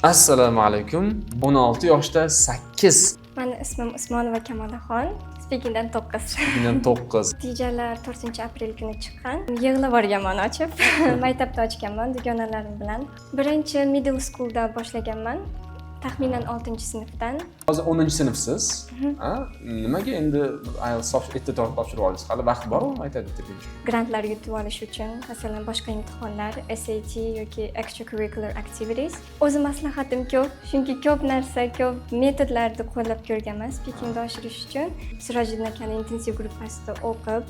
Assalomu alaykum. 16 yoshda 8. Mani ismim Usmonova Kamolaxon. Speakingdan 9. Bundan 9. Natijalar 4-aprel kuni chiqqan. Yig'lab borganman ochib. Maktabda ochganman dugonalarim bilan. Birinchi middle schoolda boshlaganman. Taxminan 6-sinfdan. Hozir 10-sinfsiz. Nimaga endi IELTS topshirib oldingiz? Hali vaqt bormi maktabda bitirguncha? Grantlar yutib olish uchun, masalan, boshqa imtihonlar, SAT yoki extracurricular activities. O'zi maslahatim ko'p, chunki ko'p narsa, ko'p metodlarni qo'llab ko'rganman speakingni oshirish uchun. Sirojiddin akani intensiv gruppasida o'qib,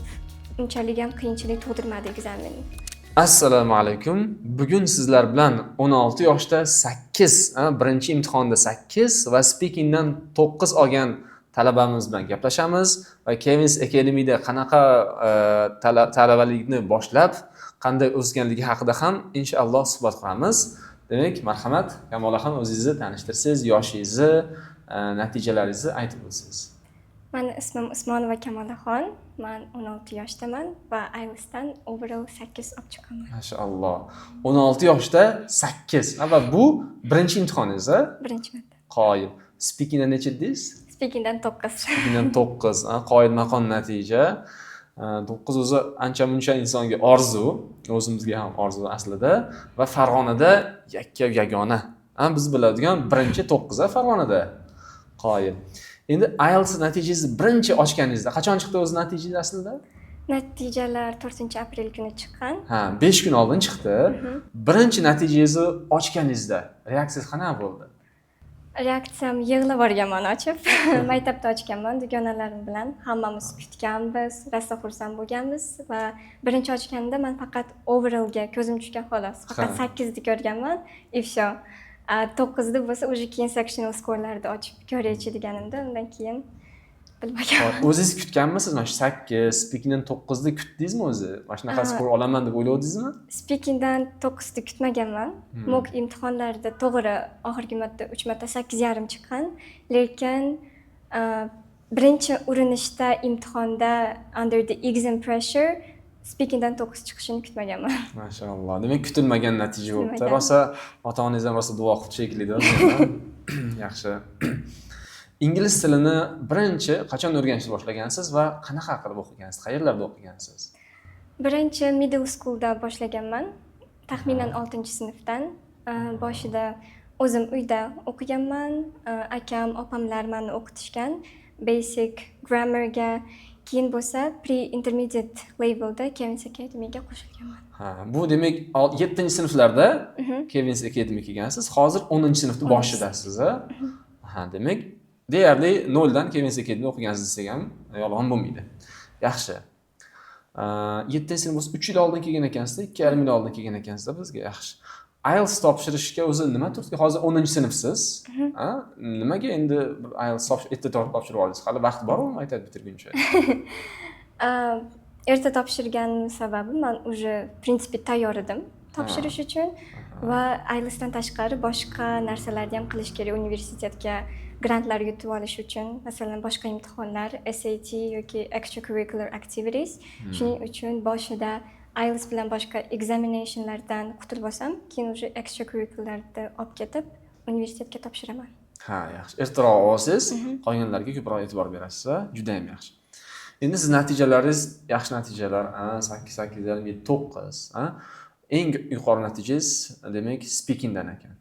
unchalik ham qiyinchilik tug'dirmadi ekzamen. Assalomu alaykum. Bugun sizlar bilan 16 yoshda 8, birinchi imtihonda 8 va speakingdan 9 olgan talabamiz bilan gaplashamiz va Kevins Academy'da qanaqa talabalikni boshlab, qanday o'sganligi haqida ham inshaalloh suhbat qilamiz. Demak, marhamat, Kamolaxon, o'zingizni tanishtirsangiz, yoshingizni, natijalaringizni aytib o'tsangiz. Mani ismim Usmonova Kamolaxon. Men 16 yoshdaman va IELTSdan overall 8 olib chiqqanman. Mashaalloh. 16 yoshda 8. Va bu birinchi imtihoningiz, Birinchi marta. Qoyil. Speakingdan necha dedingiz? Speakingdan 9. Speakingdan 9. Qoyil maqom natija. 9 o'zi ancha-muncha insonga orzu, o'zimizga ham orzu aslida va Farg'onada yagona. Biz biladigan birinchi 9 Farg'onada. Qoyil. Endi IELTS natijangizni birinchi ochganingizda qachon chiqdi o'zi natijangiz aslida? Natijalar 4-aprel kuni chiqqan. 5 kun oldin chiqdi. Birinchi natijangizni ochganingizda reaksiyangiz qanaqa bo'ldi? Reaksiyam yig'lab borganman ochib. Maktabda ochganman dugonalarim bilan. Hammamiz kutganmiz, rosa xursand bo'lganmiz va birinchi ochganda men faqat overallga ko'zim tushgan xolos. Faqat 8 ni ko'rganman. Ifsho. 9 bo'lsa o'sha keyin sectional score'larni ochib ko'raychi deganimda, undan keyin bilmaganman. O'zingiz kutganmisiz? Mana shu 8, speakingdan 9 ni kutdingizmi o'zi? Mana shunaqa skor olaman deb o'yladingizmi? Speakingdan 9 ni kutmaganman. Mock imtihonlarda to'g'ri oxirgi marta 3 marta 8,5 chiqqan, lekin birinchi urinishda imtihonda under the exam pressure speakingdan 9 chiqishini kutmaganman. Mashaalloh. Demak, kutilmagan natija bo'ldi. Rosa ota-onangiz ham rosa duo qilib shekilli-da. Yaxshi. Ingliz tilini birinchi qachon o'rganishni boshlagansiz va qanaqa qilib o'qigansiz? Qayerlarda o'qigansiz? Birinchi middle schoolda boshlaganman. Taxminan 6-sinfdan. Boshida o'zim uyda o'qiganman. Akam, opamlar meni o'qitishgan. Basic grammarga, keyin bo'lsa pre-intermediate levelda Kevins Academy'ga qo'shilganman. Bu demak 7-sinflarda Kevins Academy kelgansiz. Hozir 10-sinfda boshidasiz, demak, deyarli 0 dan Kevins Academy o'qigansiz desak ham yolg'on bo'lmaydi. Yaxshi. 7-sinf bo'lsa 3 yil oldin kelgan ekansiz, 2,5 yil oldin kelgan ekansiz bizga. Yaxshi. IELTS topshirishga o'zi nima turtki? Hozir 10-sinfsiz. Nimaga endi IELTS topshirib oldingiz? Hali vaqt bormi maktab bitirguncha? Erta topshirganim sababi men уже в принципе tayyor edim topshirish uchun va IELTSdan tashqari boshqa narsalarni ham qilish kerak universitetga grantlar yutib olish uchun, masalan, boshqa imtihonlar, SAT yoki extracurricular activities. Shuning uchun boshida IELTS bilan boshqa examinationlardan qutulib olsam, keyin o'sha extracurricularni olib ketib universitetga topshiraman. Yaxshi. Ertaroq olsangiz, qolganlarga ko'proq e'tibor berasiz, juda ham yaxshi. Endi siz natijalaringiz yaxshi natijalar, 8,9. Eng yuqori natijangiz demak speakingdan ekan.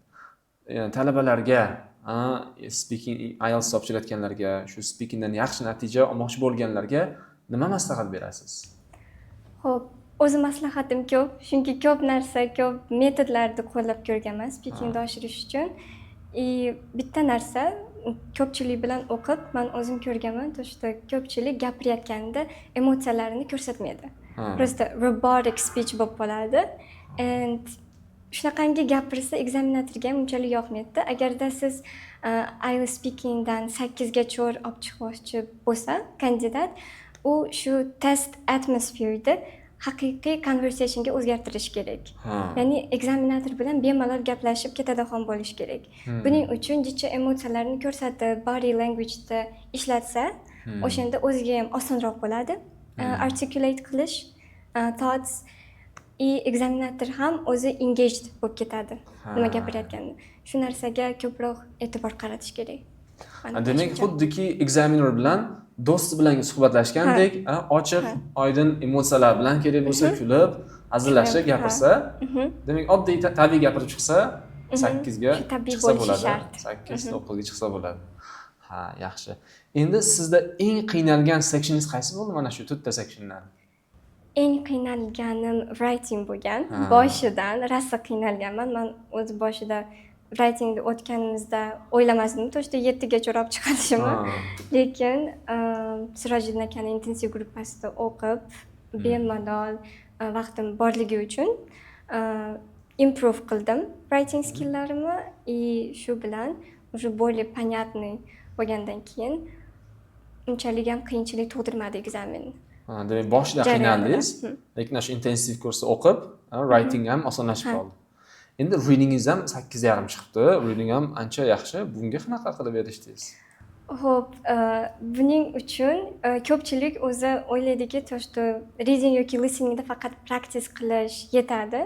Ya'ni talabalarga, speaking IELTS topshirayotganlarga, shu speakingdan yaxshi natija olmoqchi bo'lganlarga nima maslahat berasiz? Xo'p, o'zi maslahatim ko'p, chunki ko'p narsa, ko'p metodlarni qo'llab ko'rganman speakingni oshirish uchun. Bitta narsa, ko'pchilik bilan o'qib, men o'zim ko'rganman, to'shda ko'pchilik gapirayotganda emotsiyalarini ko'rsatmaydi. Просто robotic speech bo'lib qoladi. And shunaqangi gapirsa ekzaminatorga ham unchalik yoqmaydi. Agarda siz IELTS speakingdan 8 ga cho'r olib chiqmoqchi bo'lsa kandidat, u shu test atmosphereda haqiqiy conversationga o'zgartirish kerak. Ya'ni ekzaminator bilan bemalol gaplashib ketadigan bo'lish kerak. Buning uchun jicha emotsiyalarni ko'rsatib, body language'da ishlatsa, o'shanda o'ziga ham osonroq bo'ladi. Articulate qilish, thoughts ekzaminator ham o'zi engaged bo'lib ketadi nima gapirayotganini. Shu narsaga ko'proq e'tibor qaratish kerak. Demak, xuddiki ekzaminer bilan do'sti bilan suhbatlashgandek, ochiq, oydin emotsiyalar bilan kerak bo'lsa kulib, hazillashib gapirsa, demak oddiy tabiiy gapirib chiqsa, 8 ga chiqsa bo'ladi. 8, 9 ga chiqsa bo'ladi. Ha, yaxshi. Endi sizda eng qiynalgan sectioningiz qaysi bo'ldi mana shu 4 ta sectiondan? Eng qiynalganim writing bo'lgan. Boshidan rosa qiynalganman. Men o'z boshida writingni o'tganimizda o'ylamasdim, to'shda 7 gacha olib chiqarishimni. Lekin Sirojiddin akaning intensiv gruppasida o'qib, bemalol vaqtim borligi uchun improve qildim writing skillarimni и shu bilan уже более понятный bo'lgandan keyin unchalik ham qiyinchilik tug'dirmadi ekzamen. Demak, boshida qiynaldingiz, lekin shu intensiv kursni o'qib, writing ham osonlashib qoldi. Endi readingingiz ham 8.5 chiqibdi. Reading ham ancha yaxshi. Bunga qanaqa qilib erishdingiz? Xo'p, buning uchun ko'pchilik o'zi o'ylaydiki, to'shda reading yoki listeningda faqat practice qilish yetadi.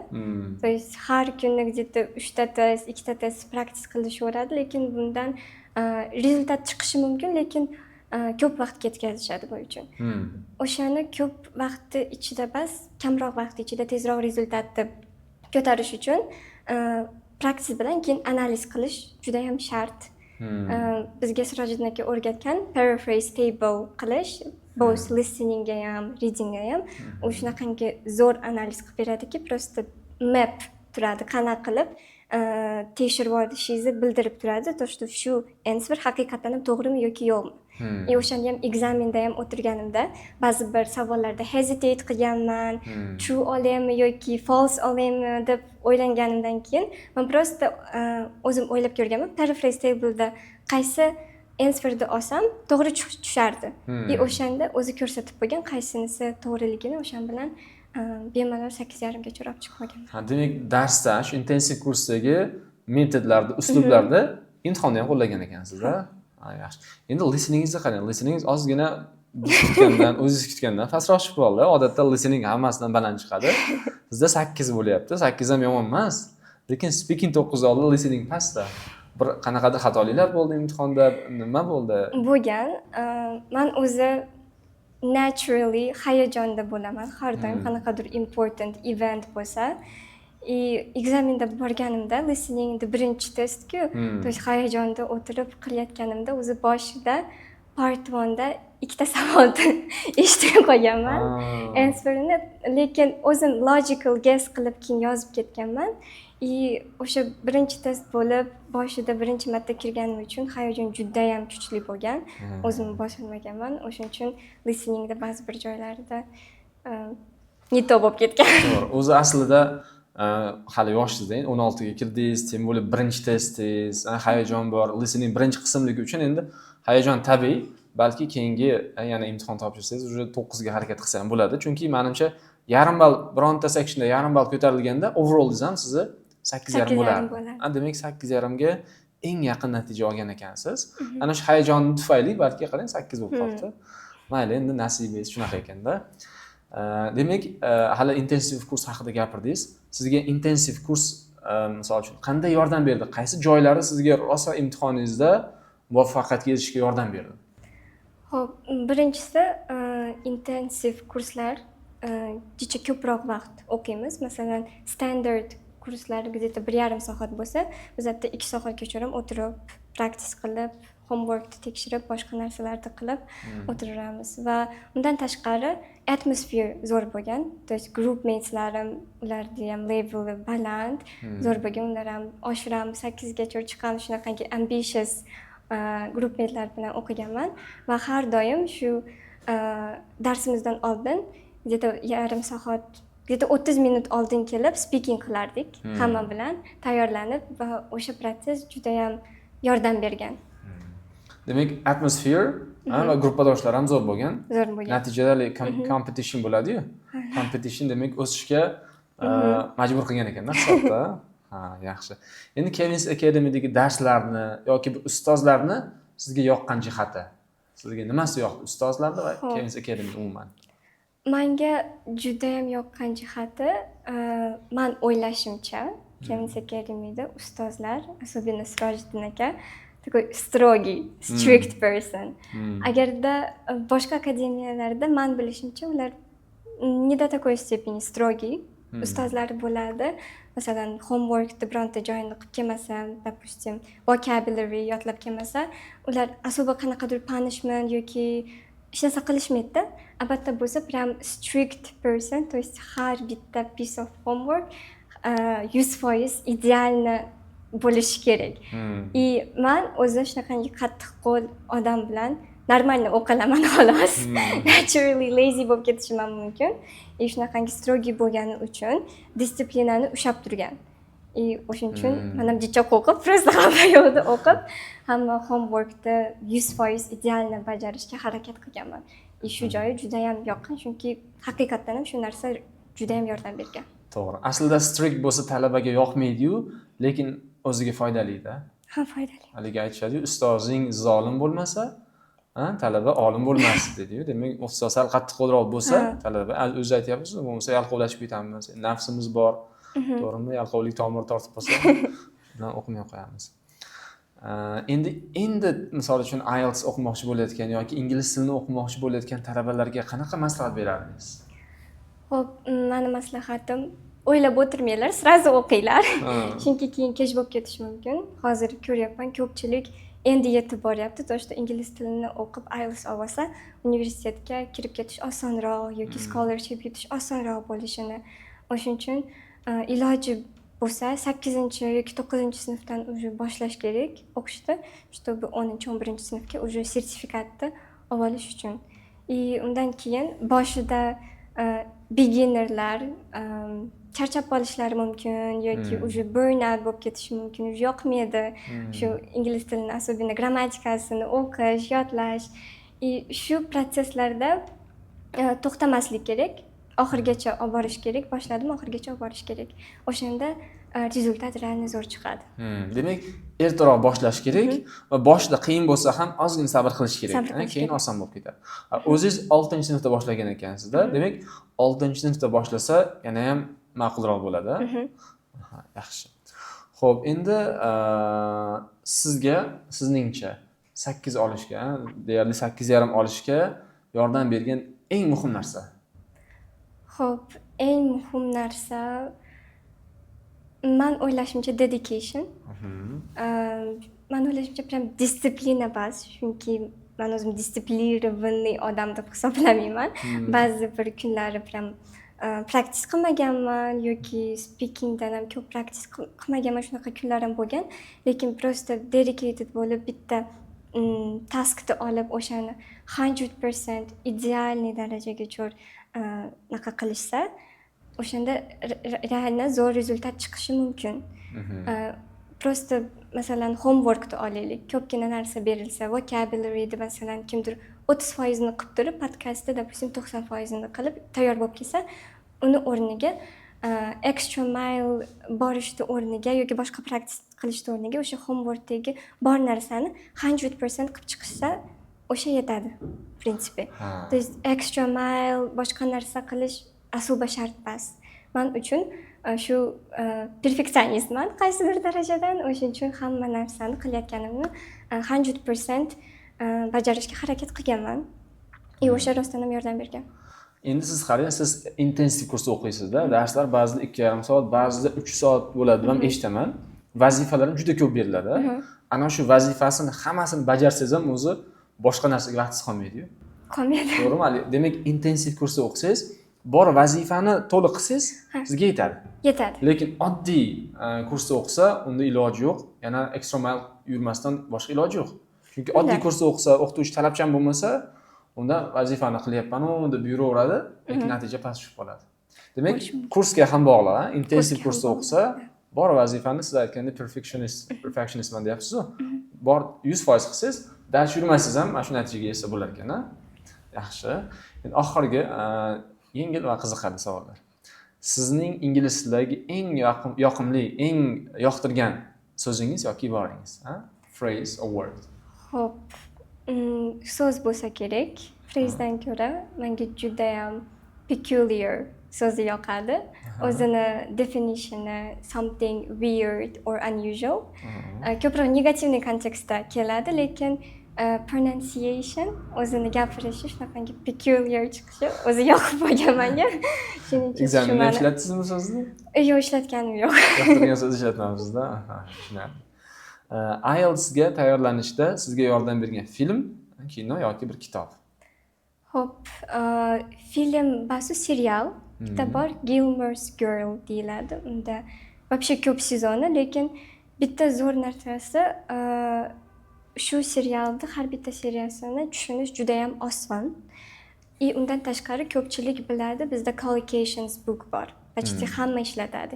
То есть har kuni где-то 3 ta test, 2 ta test practice qilishaveradi, lekin bundan rezultat chiqishi mumkin, lekin ko'p vaqt ketkazishadi bu uchun. O'shani ko'p vaqtni ichida emas, kamroq vaqt ichida tezroq rezultatni ko'tarish uchun practice bilan keyin analiz qilish juda ham shart. Bizga Sirojiddin aka o'rgatgan paraphrase table qilish, both listeningga ham, readingga ham u shunaqangi zo'r analiz qilib beradiki, просто map turadi, qanaqa qilib tekshirib olishingizni bildirib turadi, to'shda shu answer haqiqatan ham to'g'rimi yoki yo'qmi. O'shanda ham ekzamenda ham o'tirganimda ba'zi bir savollarda hesitate qilganman, true olaymi yoki false olaymi deb o'ylanganimdan keyin men просто o'zim o'ylab ko'rganman, paraphrase tableda qaysi answerni olsam to'g'ri tushardi. O'shanda o'zi ko'rsatib qo'ygan qaysinisi to'g'riligini, o'shan bilan bemalol 8.5 gacha olib chiqib olganman. Demak, darsda shu intensiv kursdagi metodlarda, uslublarda imtihonni ham qo'llagan ekansiz-a? Yaxshi. Endi listeningizni qarang. Listeningiz ozgina o'zingiz kutgandan pastroq chiqib qoldi. Odatda listening hammasidan baland chiqadi. Sizda 8 bo'lyapti. 8 ham yomon emas. Lekin speaking 9 oldi, listening pastda. Bir qanaqadir xatoliklar bo'ldi imtihonda, nima bo'ldi? Bo'lgan. Men o'zi naturally hayajonda bo'laman. Har doim qanaqadir important event bo'lsa, ekzamenda borganimda listeningda birinchi testku, to есть hayajonda o'tirib qilayotganimda o'zi boshida part 1da ikkita savolni eshitib qo'yganman. Answerni, lekin o'zim logical guess qilib keyin yozib ketganman. O'sha birinchi test bo'lib, boshida birinchi marta kirganim uchun hayajon juda ham kuchli bo'lgan. O'zim boshlaganman. O'shuning uchun listeningda ba'zi bir joylarda не то bo'lib ketgan. To'g'ri. O'zi aslida hali yoshsizda, 16 ga kirdingiz, tem bo'lib birinchi testingiz, hayajon bor. Listening birinchi qismligi uchun endi hayajon tabiiy, balki keyingi yana imtihon topshirsangiz уже 9 ga harakat qilsa ham bo'ladi. Chunki menimcha yarim ball bironta sectionda yarim ball ko'tarilganda overallingiz ham sizni 8.5 bo'ladi. Demak 8.5 ga eng yaqin natija olgan ekansiz. Ana shu hayajon tufayli balki qarang 8 bo'lib qoldi. Mayli, endi nasibingiz shunaqa ekanda. Demak, hali intensiv kurs haqida gapirdingiz. Sizga intensiv kurs misol uchun qanday yordam berdi? Qaysi joylari sizga rosa imtihoningizda muvaffaqiyatga erishishga yordam berdi? Xo'p, birinchisi intensiv kurslar jicha ko'proq vaqt o'qiymiz. Masalan, standard kurslar где-то 1,5 soat bo'lsa, biz hatto 2 soatgacha ham o'tirib, practice qilib, homeworkni tekshirib, boshqa narsalarni qilib o'tiramiz. Va undan tashqari atmosphere zo'r bo'lgan. То есть group mateslarim, ularning ham leveli baland, zo'r bo'lgan. Ular ham oshiramiz, 8 gacha chiqamiz, shunaqangi ambitious group matelar bilan o'qiganman va har doim shu darsimizdan oldin где-то yarim soat, где-то 30 minut oldin kelib speaking qilardik hamma bilan tayyorlanib va o'sha protsess juda ham yordam bergan. Demak, atmosphere va gruppadoshlar ham zo'r bo'lgan. Zo'r bo'lgan. Natijada competition bo'ladi-yu. Competition demak o'sishga majbur qilgan ekan-da hisobda. Ha, yaxshi. Endi Kevins Academydagi darslarni yoki ustozlarni sizga yoqqan jihati. Sizga nimasi yoqdi ustozlarda va Kevins Academy umuman? Menga judayam yoqqan jihati, men o'ylashimcha, Kevin Academy'da ustozlar, особенно Sirojiddin aka, такой строгий, strict person. Agarda boshqa akademiyalarda men bilishimcha ular не до такой степени строгий ustozlar bo'ladi. Masalan, homeworkda bironta joyini qilib kelmasam, допустим, vocabulary yodlab kelmasa, ular особо qanaqadir punishment yoki hech narsa qilishmaydi-da. Albatta bo'lsa, прям strict person, то есть har bitta piece of homework 100% idealni bo'lishi kerak. И men o'zim shunaqangi qattiq qo'l odam bilan normalni o'qilaman xolos. Naturally lazy bo'lib ketishim ham mumkin. Shunaqangi strogi bo'lgani uchun disiplinani ushlab turgan. O'shuning uchun men ham jichoq o'qib, просто hamma yo'lda o'qib, hamma homeworkda 100% idealni bajarishga harakat qilganman. Shu joyi juda ham yoqqan, chunki haqiqatan ham shu narsa juda ham yordam bergan. To'g'ri. Aslida strict bo'lsa talabaga yoqmaydi-yu, lekin o'ziga foydali-da. Ha, foydali. Haligi aytishadi-yu, ustozing zolim bo'lmasa, talaba olim bo'lmas dedi-yu. Demak, ustoz sal qattiqroq bo'lsa, talaba o'zi aytyapsiz, bo'lmasa yalqovlashib ketamiz. Nafsimiz bor. To'g'rimi? Yalqovlik tomir tortib qolsa, undan o'qimay qo'yamiz. Endi misol uchun IELTS o'qimoqchi bo'layotgan yoki ingliz tilini o'qimoqchi bo'layotgan talabalarga qanaqa maslahat berardingiz? Xo'p, meni maslahatim o'ylab o'tirmanglar, sразу o'qinglar. Chunki keyin kech bo'lib ketishi mumkin. Hozir ko'ryapman, ko'pchilik endi yetib boryapti. To'shda ingliz tilini o'qib IELTS olsa, universitetga kirib ketish osonroq yoki scholarship yutish osonroq bo'lishini. O'shuning uchun iloji bo'lsa 8 yoki 9 sinfdan уже boshlash kerak o'qishni, чтобы 10-11 sinfga уже sertifikatni olish uchun. Undan keyin boshida beginnerlar charchab qolishlari mumkin yoki уже burnout bo'lib ketishi mumkin, уже yoqmaydi shu ingliz tilini, особенно grammatikasini o'qish, yodlash. Shu protsesslarda to'xtamaslik kerak. Oxirgacha olib borish kerak, boshladim, oxirgacha olib borish kerak. O'shanda rezultat real zo'r chiqadi. Demak, ertaroq boshlash kerak va boshida qiyin bo'lsa ham ozgina sabr qilish kerak, keyin oson bo'lib ketadi. O'zingiz 6-sinfda boshlagan ekansizda, demak, 6-sinfda boshlasa yana ham ma'qulroq bo'ladi. Yaxshi. Xo'p, endi sizningcha 8 olishga, deyarli 8,5 olishga yordam bergan eng muhim narsa? Xo'p, eng muhim narsa men o'ylashimcha dedication. Men o'ylashimcha prям disiplina bas, chunki men o'zim disiplinirованный odam deb hisoblamayman. Ba'zi bir kunlari prям practice qilmaganman yoki speakingdan ham ko'p practice qilmaganman, shunaqa kunlarim bo'lgan, lekin просто dedicated bo'lib bitta taskni olib o'shani 100% idealniy darajaga jo'r naqa qilishsa, o'shanda realni zo'r rezultat chiqishi mumkin. Просто masalan homeworkni olaylik, ko'pgina narsa berilsa, vocabulary'da masalan kimdir 30% ni qilib turib, podkastda допустим 90% ni qilib tayyor bo'lib kelsa, uni o'rniga extra mile borishni o'rniga yoki boshqa practice qilishni o'rniga o'sha homeworkdagi bor narsani 100% qilib chiqishsa, o'sha yetadi, в принципе. То есть extra mile boshqa narsa qilish особо shart emas. Men uchun shu perfeksionistman qaysidir darajadan, o'shuning uchun hamma narsani qilayotganimni 100% bajarishga harakat qilganman. O'sha rostdan ham yordam bergan. Endi siz qarang, siz intensiv kursda o'qiysizda, darslar ba'zida 2,5 soat, ba'zida 3 soat bo'ladi, men eshitaman. Vazifalar juda ko'p beriladi. Ana shu vazifasini hammasini bajarsangiz ham o'zi boshqa narsaga vaqtingiz qolmaydi-yu. Qolmaydi. To'g'rimi? Demak, intensiv kursda o'qisangiz, bor vazifani to'liq qilsangiz, sizga yetadi. Yetadi. Lekin oddiy kursda o'qisa, unda iloji yo'q. Yana extra mile yurmasdan boshqa iloji yo'q. Chunki oddiy kursda o'qisa, o'qituvchi talabchan bo'lmasa, unda vazifani qilyapman-u deb yuraveradi, lekin natija past tushib qoladi. Demak, kursga ham bog'liq, intensiv kursda o'qisa, bor vazifani siz aytganda perfectionistman deyapsiz-ku. Bor 100% qilsangiz, dars yurmasangiz ham mana shu natijaga erishsa bo'lar ekan-a. Yaxshi. Endi oxirgi yengil va qiziqarli savollar. Sizning ingliz tilidagi eng yoqimli, eng yoqtirgan so'zingiz yoki iborangiz, phrase or word? Xo'p, so'z bo'lsa kerak. Phrasedan ko'ra menga juda ham peculiar so'zi yoqadi. O'zini definitioni something weird or unusual. Ko'proq negativniy kontekstda keladi, lekin pronunciation o'zini gapirishi shunaqangi peculiar chiqishi o'zi yoqib qolgan menga. Shuning uchun Ekzaminda ishlatsizmi bu so'zni? Yo'q, ishlatganim yo'q. Yoqtirgan so'z ishlatmamizda. Tushunarli. IELTSga tayyorlanishda sizga yordam bergan film, kino yoki bir kitob. Hop, film basu serial. Bitta bor Gilmore's Girl deyiladi. Unda вообще ko'p sezoni, lekin bitta zo'r narsasi shu serialda har bitta seriyasini tushunish juda ham oson. Undan tashqari ko'pchilik biladi, bizda collocations book bor. Почти hamma ishlatadi.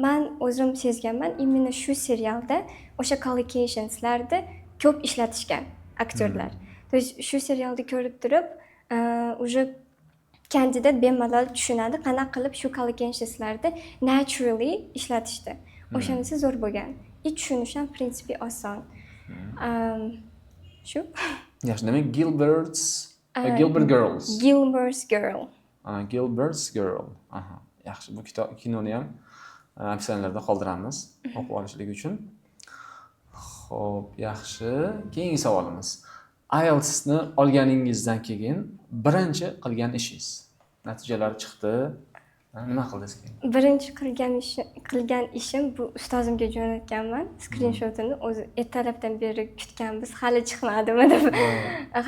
Men o'zim sezganman, imенно shu serialda o'sha collocationslarni ko'p ishlatishgan aktyorlar. То есть shu serialni ko'rib turib, уже kandidat bemalol tushunadi, qanaqa qilib shu collocationslarni naturally ishlatishdi. O'shanisi zo'r bo'lgan. Tushunish ham prinsipi oson. Shu. Yaxshi, demak Gilbert Girls. Gilmore's Girl. Gilbert's Girl. Aha. Yaxshi, bu kinoni ham opsiyalarda qoldiramiz o'qib olishlik uchun. Xo'p, yaxshi. Keyingi savolimiz. IELTS'ni olganingizdan keyin birinchi qilgan ishingiz. Natijalari chiqdi. Nima qildingiz keyin? Birinchi qilgan ishim bu ustozimga jo'natganman. Screenshotini o'zi ertalabdan beri kutganmiz, hali chiqmadimi deb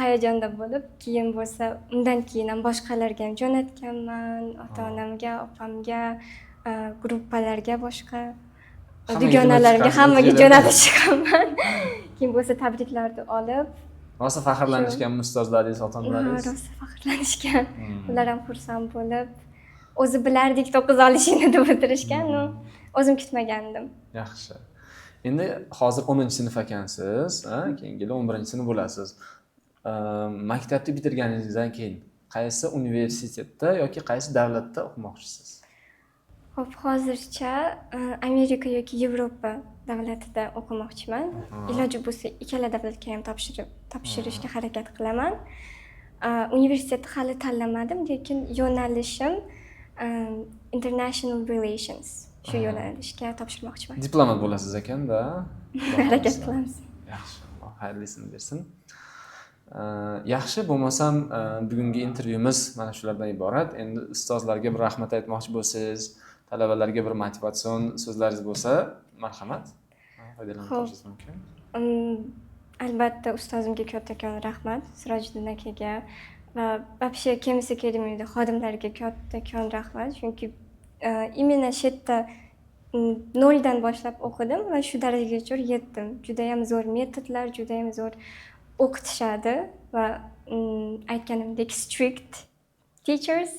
hayajonda bo'lib, keyin bo'lsa undan keyin ham boshqalarga ham jo'natganman, ota-onamga, opamga, gruppalarga, boshqa dugonalarga hammaga jo'natib chiqaman. Keyin bo'lsa tabriklarni olib, rosa faxrlanishganmi ustozlaringiz, ota-onalaringiz? Rosa faxrlanishgan. Ular ham xursand bo'lib, o'zi bilardik 9 olishini deb o'tirishgan, o'zim kutmagandim. Yaxshi. Endi hozir 10-sinf ekansiz, keyingi yil 11-sinf bo'lasiz. Maktabni bitirganingizdan keyin qaysi universitetda yoki qaysi davlatda o'qimoqchisiz? Xo'p, hozircha Amerika yoki Yevropa davlatida o'qimoqchiman. Iloji bo'lsa ikkala davlatga ham topshirishga harakat qilaman. Universitetni hali tanlamadim, lekin yo'nalishim International Relations. Shu yo'nalishga topshirmoqchiman. Diplomat bo'lasiz ekan-da. Harakat qilamiz. Yaxshi, Alloh xayrlisini bersin. Yaxshi, bo'lmasam bugungi intervyumiz mana shulardan iborat. Endi ustozlarga bir rahmat aytmoqchi bo'lsangiz, talabalarga bir motivatsion so'zlaringiz bo'lsa, marhamat. Foydalanib qolishingiz mumkin. Albatta ustozimga kattakon rahmat, Sirojiddin akaga va вообще Chemistry Academy'da xodimlarga kattakon rahmat, chunki imенно shu yerda noldan boshlab o'qidim va shu darajagacha yetdim. Juda ham zo'r metodlar, juda ham zo'r o'qitishadi va aytganimdek strict teachers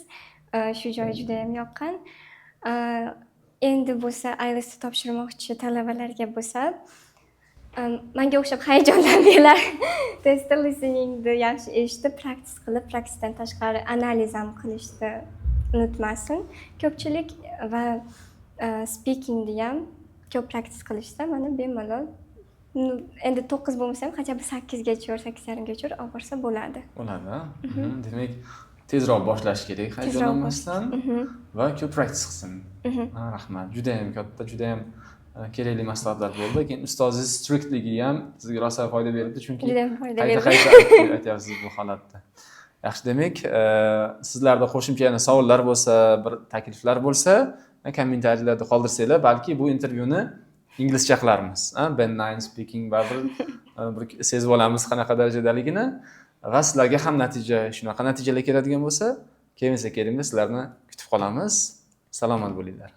shu joyi juda ham yoqqan. Endi bo'lsa IELTS topshirmoqchi talabalarga bo'lsa, menga o'xshab hayajonlanmanglar. Test listeningni yaxshi eshitib, practice qilib, praksisdan tashqari analiz ham qilishni unutmasin. Ko'pchilik va speakingni ham ko'p practice qilishsa, mana bemalol endi 9 bo'lmasa ham qancha 8 gacha, 8,5 gacha olib borsa bo'ladi. Bo'ladi. Demak, tezroq boshlash kerak, hayajonlanmasdan va ko'p practice qilsin. Rahmat. Juda ham katta, juda ham kerakli maslahatlar bo'ldi. Keyin ustozingiz strictligi ham sizga rosa foyda berdi, chunki qayta aytyapsiz bu holatda. Yaxshi, demak, sizlarda qo'shimcha yana savollar bo'lsa, bir takliflar bo'lsa, kommentariyalarda qoldirsanglar, balki bu intervyuni inglizcha qilarmiz. Ben 9 speaking baribir bir sezib olamiz qanaqa darajadaligini va sizlarga ham shunaqa natijalar keladigan bo'lsa, Chemistry Academy'da sizlarni kutib qolamiz. Salomat bo'linglar.